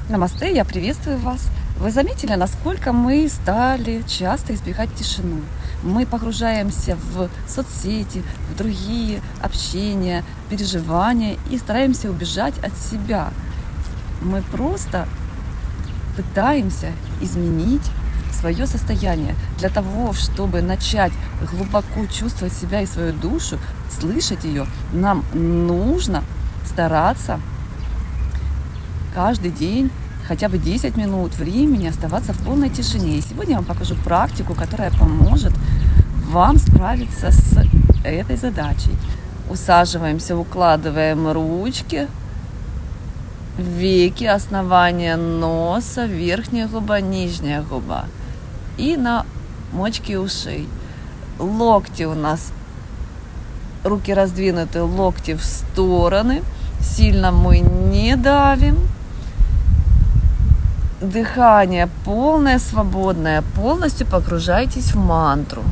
Намасте, я приветствую вас. Вы заметили, насколько мы стали часто избегать тишину? Мы погружаемся в соцсети, в другие общения, переживания и стараемся убежать от себя. Мы просто пытаемся изменить свое состояние для того, чтобы начать глубоко чувствовать себя и свою душу, слышать ее, нам нужно стараться каждый день хотя бы 10 минут времени оставаться в полной тишине. И сегодня я вам покажу практику, которая поможет вам справиться с этой задачей. Усаживаемся, укладываем ручки, веки, основание носа, верхняя губа, нижняя губа и на мочки ушей. Локти у нас, руки раздвинуты, локти в стороны. Сильно мы не давим. Дыхание полное, свободное. Полностью погружайтесь в мантру.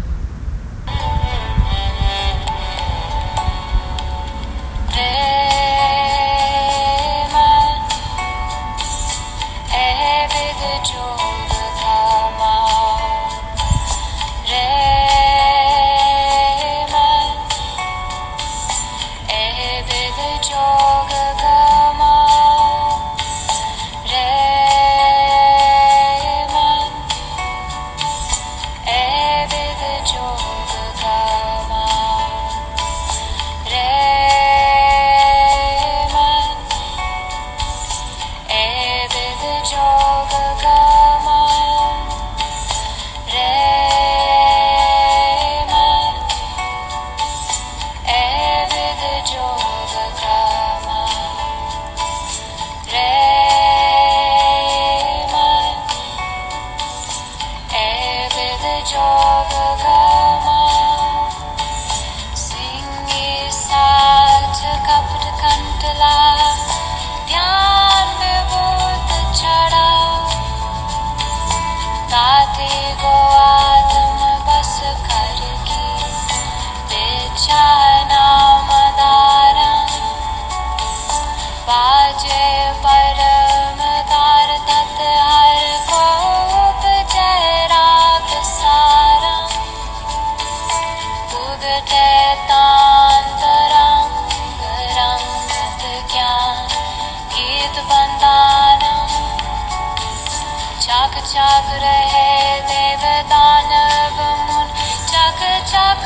चाक रहे देव दानव मुन चक चक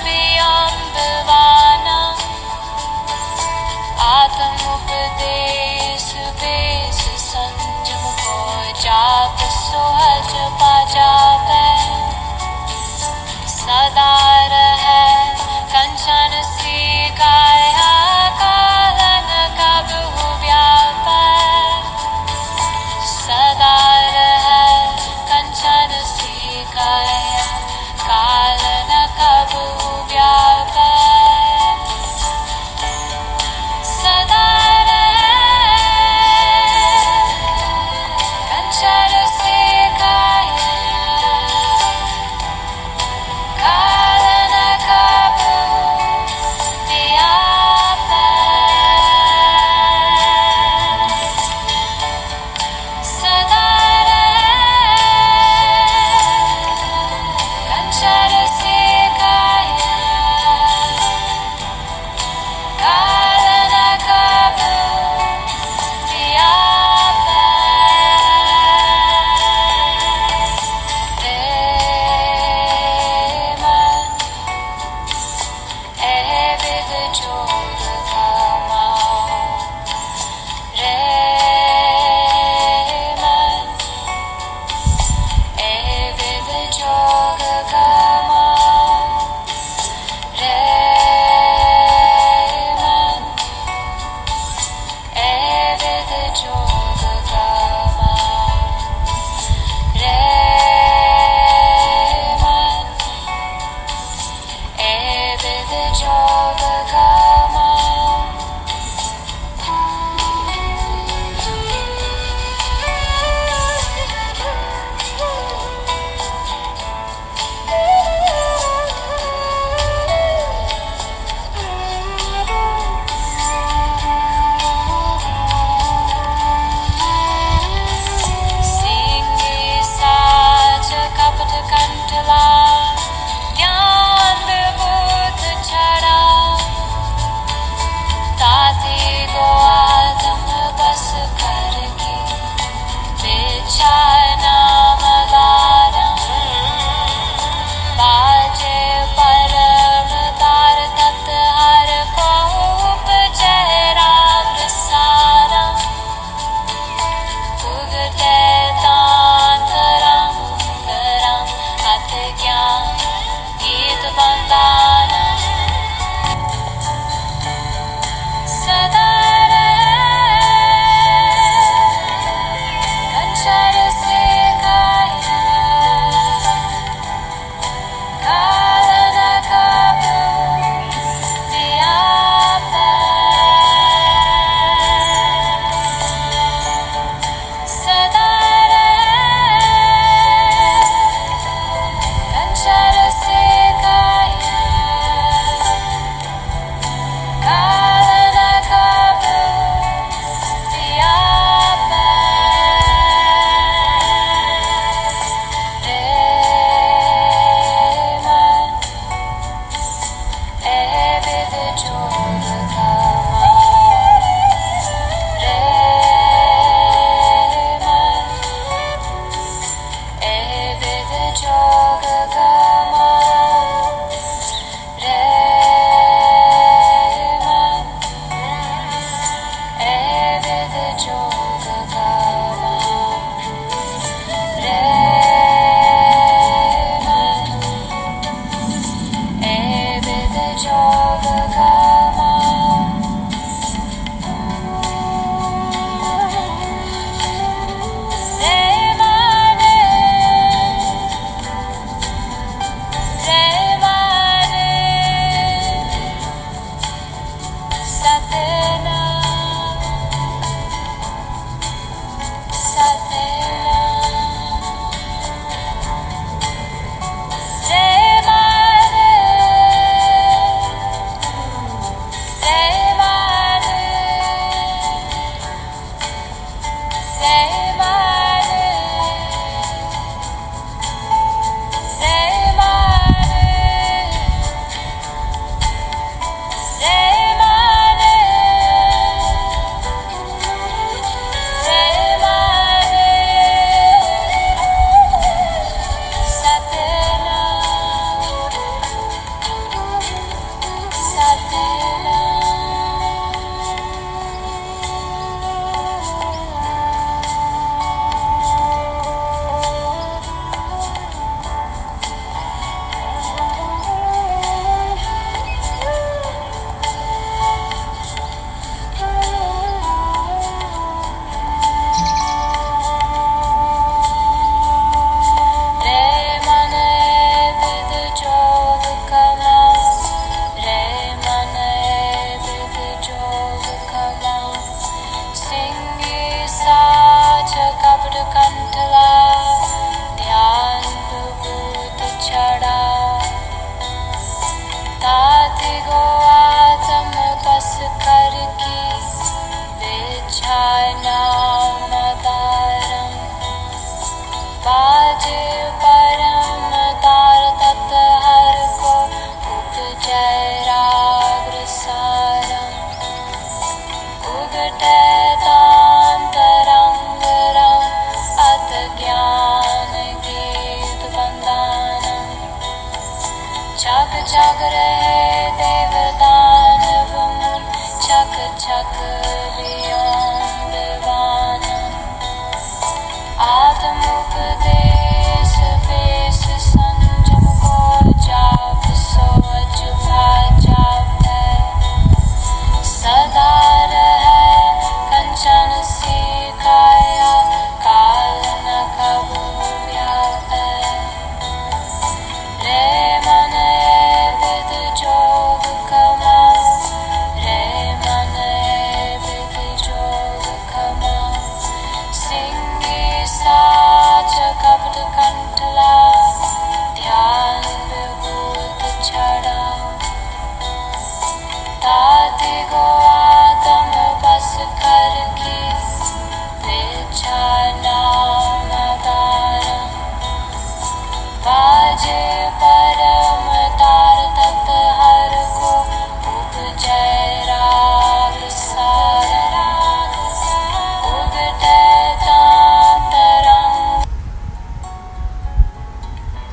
बियंबवाना आत्म उपदेश बेस संजम को जाप सोहज पाजापे सदा रहे कंचन सी काया कालन कबहु व्यापै सदा कंचन सी काया कालन कबहु व्यापै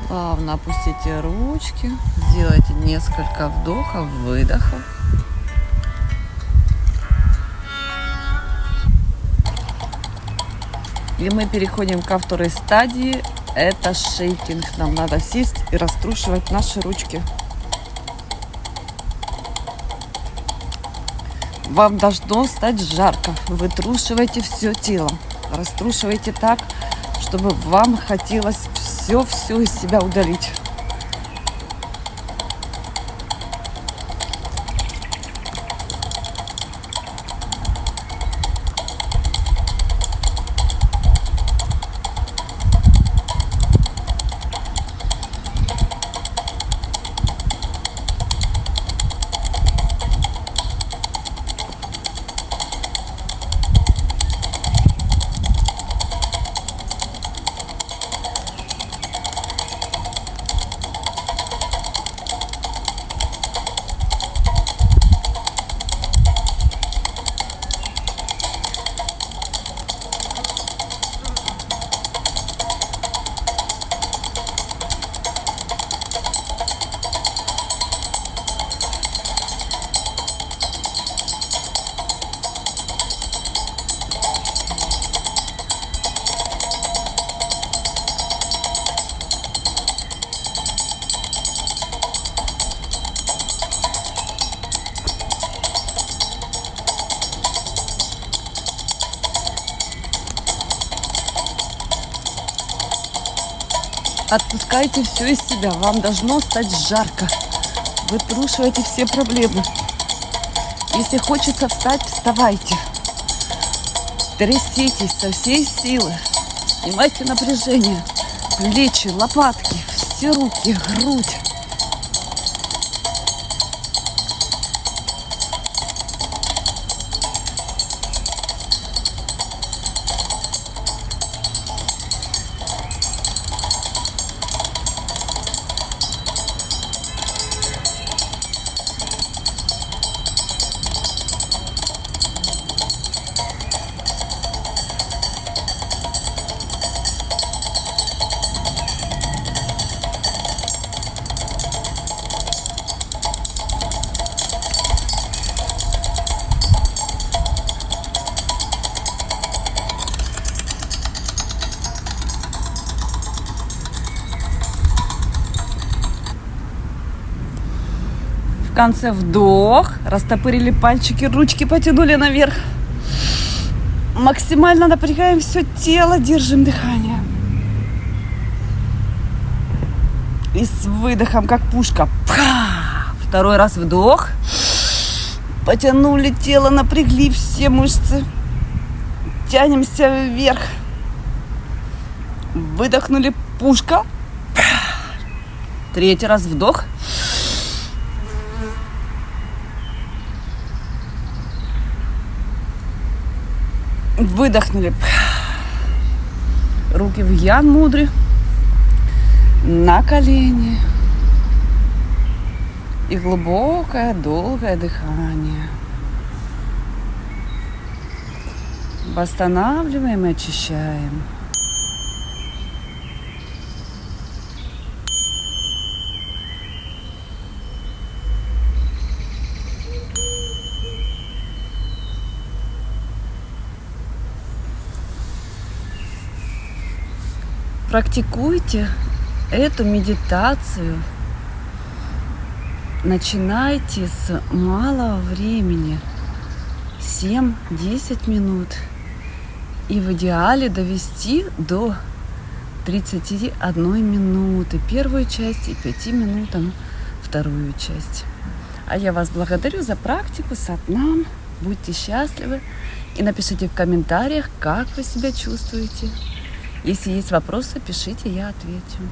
Плавно опустите ручки, сделайте несколько вдохов, выдохов. И мы переходим ко второй стадии. Это шейкинг. Нам надо сесть и раструшивать наши ручки. Вам должно стать жарко. Вытрушивайте все тело. Раструшивайте так, чтобы вам хотелось все из себя удалить. Отпускайте все из себя. Вам должно стать жарко. Вытрушивайте все проблемы. Если хочется встать, вставайте. Тряситесь со всей силы. Снимайте напряжение. Плечи, лопатки, все руки, грудь. В конце вдох, растопырили пальчики, ручки потянули наверх. Максимально напрягаем все тело, держим дыхание. И с выдохом, как пушка. Второй раз вдох. Потянули тело, напрягли все мышцы. Тянемся вверх. Выдохнули, пушка. Третий раз вдох. Выдохнули. Руки в ян мудре. На колени. И глубокое, долгое дыхание. Восстанавливаем и очищаем. Практикуйте эту медитацию. Начинайте с малого времени, 7-10 минут. И в идеале довести до 31 минуты первую часть и 5 минутам вторую часть. А я вас благодарю за практику, сатнам. Будьте счастливы и напишите в комментариях, как вы себя чувствуете. Если есть вопросы, пишите, я отвечу.